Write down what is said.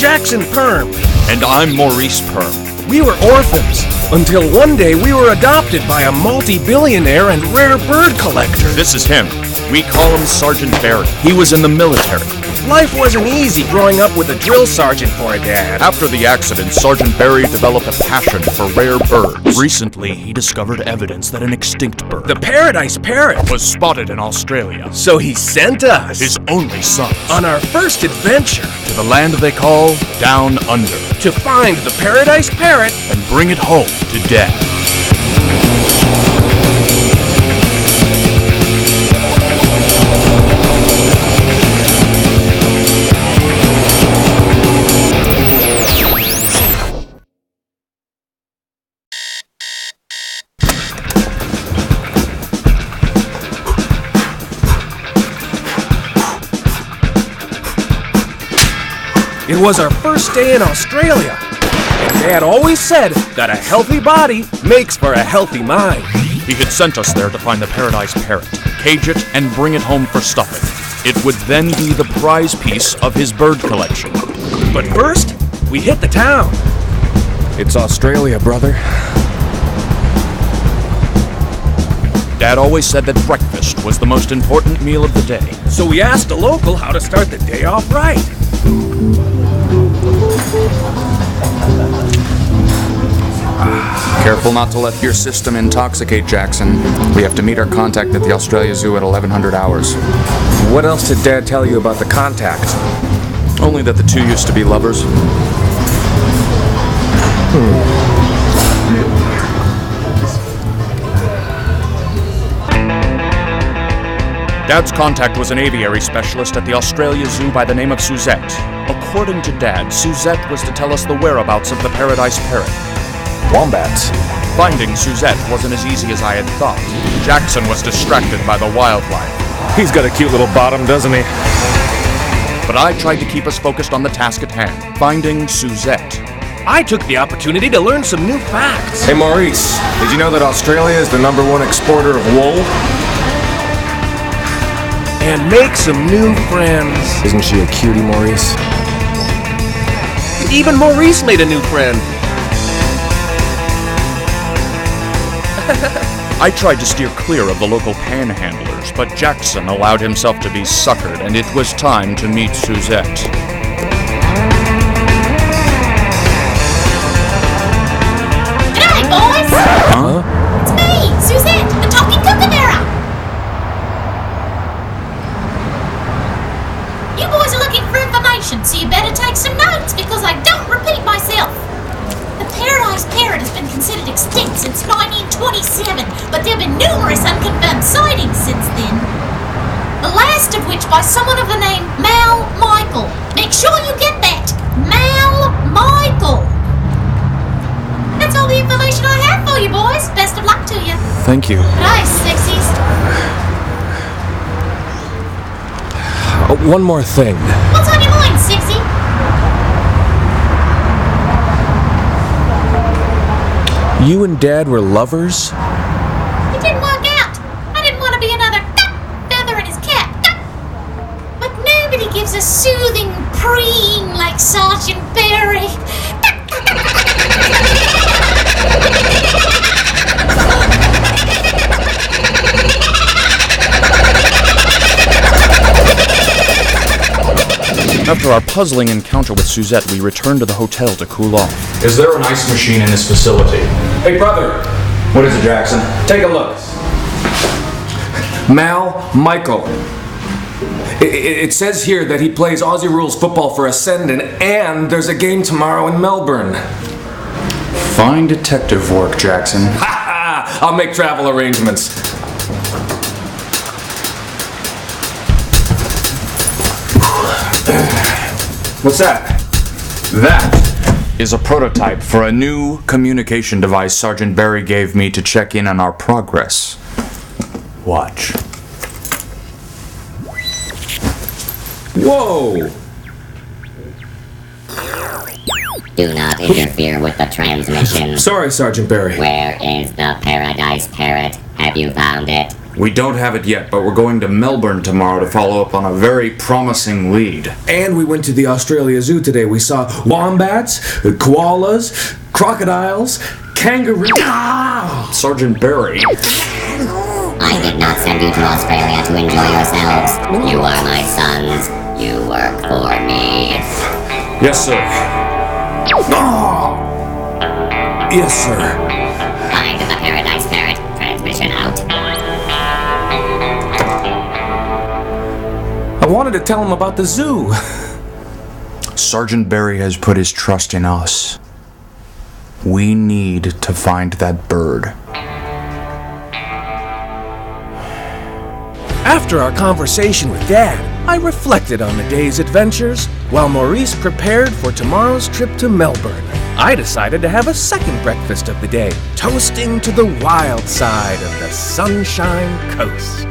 Jackson Perm. And I'm Maurice Perm. We were orphans, until one day we were adopted by a multi-billionaire and rare bird collector. This is him. We call him Sergeant Barry. He was in the military. Life wasn't easy growing up with a drill sergeant for a dad. After the accident, Sergeant Barry developed a passion for rare birds. Recently, he discovered evidence that an extinct bird, the paradise parrot, was spotted in Australia. So he sent us, his only sons, on our first adventure to the land they call Down Under, to find the paradise parrot and bring it home to Dad. It was our first day in Australia, and Dad always said that a healthy body makes for a healthy mind. He had sent us there to find the paradise parrot, cage it, and bring it home for stuffing. It would then be the prize piece of his bird collection. But first, we hit the town. It's Australia, brother. Dad always said that breakfast was the most important meal of the day. So we asked a local how to start the day off right. Careful not to let your system intoxicate, Jackson. We have to meet our contact at the Australia Zoo at 1100 hours. What else did Dad tell you about the contact? Only that the two used to be lovers. Dad's contact was an aviary specialist at the Australia Zoo by the name of Suzette. According to Dad, Suzette was to tell us the whereabouts of the paradise parrot. Wombats. Finding Suzette wasn't as easy as I had thought. Jackson was distracted by the wildlife. He's got a cute little bottom, doesn't he? But I tried to keep us focused on the task at hand, finding Suzette. I took the opportunity to learn some new facts. Hey Maurice, did you know that Australia is the #1 exporter of wool? And make some new friends. Isn't she a cutie, Maurice? Even Maurice made a new friend. I tried to steer clear of the local panhandlers, but Jackson allowed himself to be suckered, and it was time to meet Suzette. G'day, boys! Huh? It's me, Suzette, the talking kookaburra! You boys are looking for information, so you better take some notes, because I don't repeat myself. The paradise parrot has been considered extinct since 1927, but there have been numerous unconfirmed sightings since then. The last of which by someone of the name Mal Michael. Make sure you get that! Mal Michael! That's all the information I have for you, boys. Best of luck to you. Thank you. Nice, sexies. One more thing. What's on your mind, sexy? You and Dad were lovers? It didn't work out. I didn't want to be another feather in his cap. But nobody gives a soothing preen like Sergeant Barry. After our puzzling encounter with Suzette, we returned to the hotel to cool off. Is there an ice machine in this facility? Hey, brother. What is it, Jackson? Take a look. Mal Michael. It says here that he plays Aussie Rules football for Essendon, and there's a game tomorrow in Melbourne. Fine detective work, Jackson. Ha ha! I'll make travel arrangements. What's that? That is a prototype for a new communication device Sergeant Barry gave me to check in on our progress. Watch. Whoa! Do not interfere with the transmission. Sorry, Sergeant Barry. Where is the paradise parrot? Have you found it? We don't have it yet, but we're going to Melbourne tomorrow to follow up on a very promising lead. And we went to the Australia Zoo today. We saw wombats, koalas, crocodiles, kangaroos. Sergeant Barry. I did not send you to Australia to enjoy yourselves. You are my sons. You work for me. Yes, sir. Yes, sir. Find the Paradise Parrot. Transmission out. I wanted to tell him about the zoo. Sergeant Barry has put his trust in us. We need to find that bird. After our conversation with Dad, I reflected on the day's adventures while Maurice prepared for tomorrow's trip to Melbourne. I decided to have a second breakfast of the day, toasting to the wild side of the Sunshine Coast.